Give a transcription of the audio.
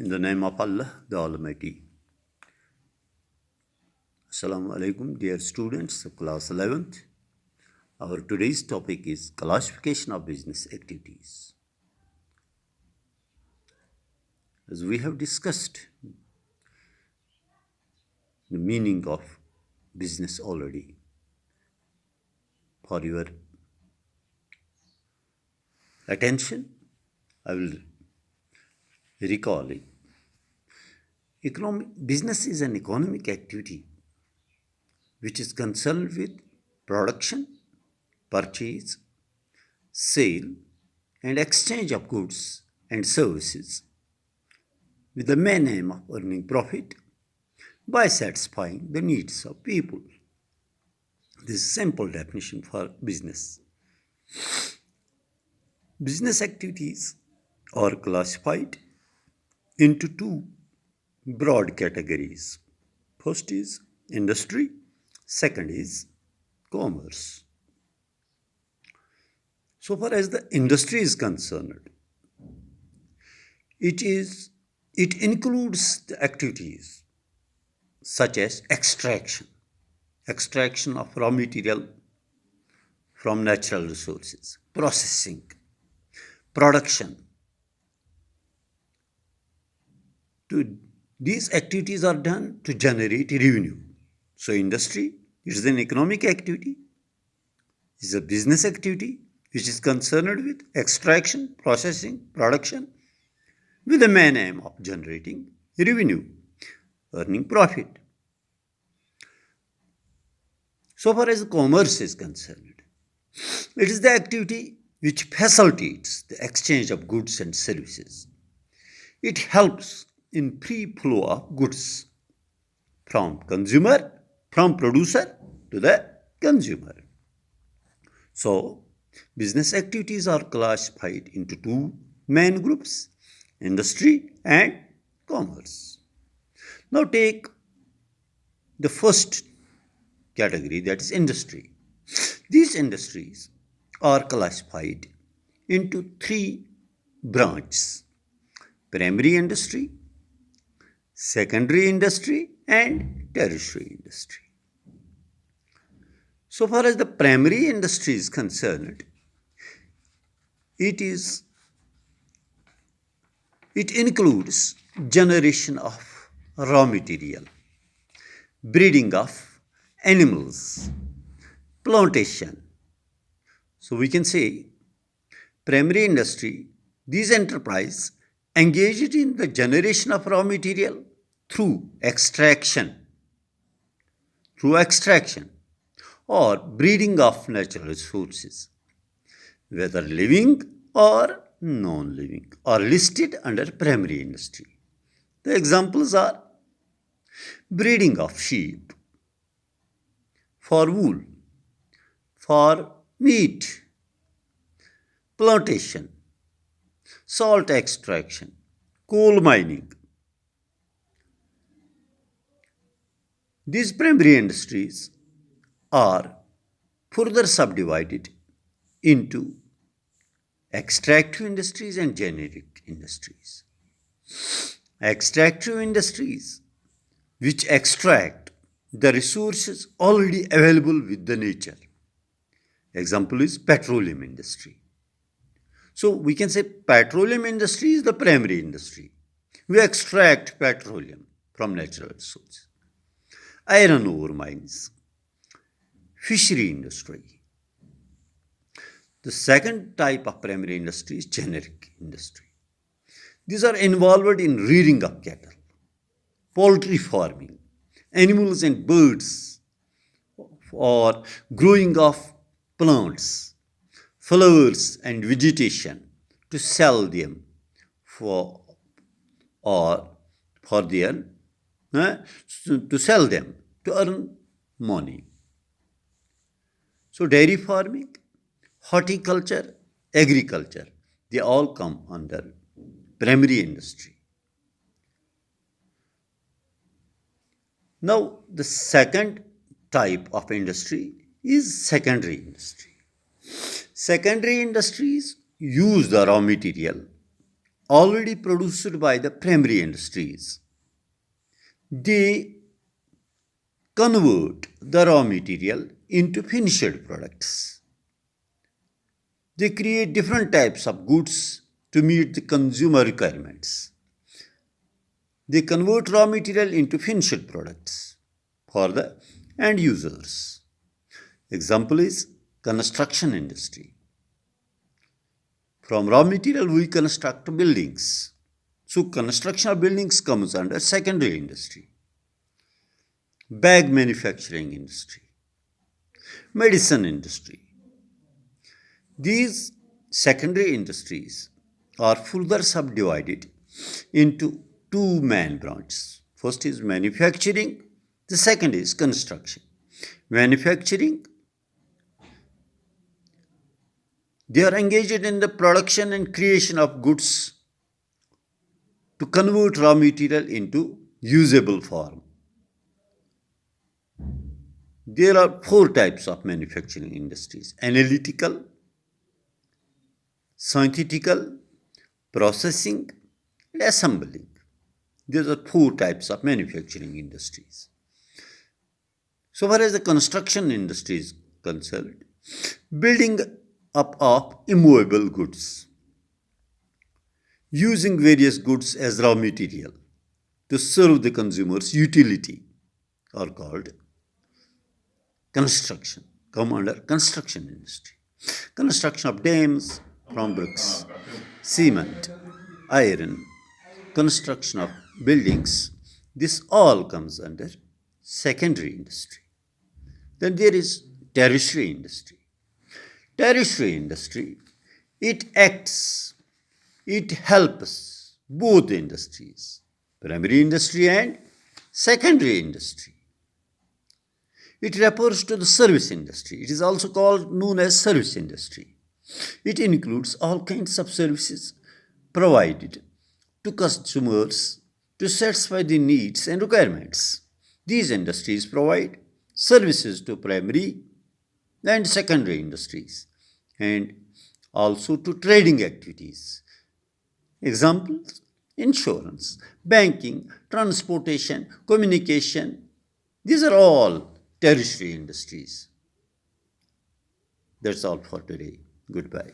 In the name of Allah, the Almighty. Assalamu alaikum, dear students of class 11th. Our today's topic is classification of business activities. As we have discussed the meaning of business already, for your attention, I will recall it. Business is an economic activity which is concerned with production, purchase, sale, and exchange of goods and services with the main aim of earning profit by satisfying the needs of people. This is simple definition for business. Business activities are classified into two broad categories. First is industry, second is commerce. So far as the industry is concerned, it includes the activities such as extraction of raw material from natural resources, processing, production. These activities are done to generate revenue. So industry is an economic activity, is a business activity which is concerned with extraction, processing, production with the main aim of generating revenue, earning profit. So far as commerce is concerned, it is the activity which facilitates the exchange of goods and services. It helps in free flow of goods from producer to the consumer. So, business activities are classified into two main groups, industry and commerce. Now take the first category, that is industry. These industries are classified into three branches: primary industry, secondary industry, and tertiary industry. So far as the primary industry is concerned, it includes generation of raw material, breeding of animals, plantation. So we can say primary industry, these enterprises engaged in the generation of raw material through extraction or breeding of natural resources, whether living or non-living, are listed under primary industry. The examples are breeding of sheep for wool, for meat, plantation, salt extraction, coal mining. These primary industries are further subdivided into extractive industries and generic industries. Extractive industries, which extract the resources already available with the nature. Example is petroleum industry. So we can say petroleum industry is the primary industry. We extract petroleum from natural resources. Iron ore mines, fishery industry. The second type of primary industry is generic industry. These are involved in rearing of cattle, poultry farming, animals and birds, or growing of plants, flowers and vegetation to sell them to sell them to earn money. So dairy farming, horticulture, agriculture, they all come under primary industry. Now the second type of industry is secondary industry. Secondary industries use the raw material already produced by the primary industries. They convert the raw material into finished products. They create different types of goods to meet the consumer requirements. They convert raw material into finished products for the end users. Example is construction industry. From raw material we construct buildings. So construction of buildings comes under secondary industry. Bag manufacturing industry, medicine industry. These secondary industries are further subdivided into two main branches. First is manufacturing, the second is construction. Manufacturing, they are engaged in the production and creation of goods to convert raw material into usable form. There are four types of manufacturing industries: analytical, synthetical, processing, and assembling. These are four types of manufacturing industries. So far as the construction industry is concerned, building up of immovable goods, using various goods as raw material to serve the consumer's utility are called construction, come under construction industry. Construction of dams from bricks, cement, iron, construction of buildings, this all comes under secondary industry. Then there is tertiary industry. Tertiary industry, it acts, it helps both industries, primary industry and secondary industry. It refers to the service industry. It is also known as service industry. It includes all kinds of services provided to consumers to satisfy the needs and requirements. These industries provide services to primary and secondary industries and also to trading activities. Examples: insurance, banking, transportation, communication. These are all tertiary industries. That's all for today. Goodbye.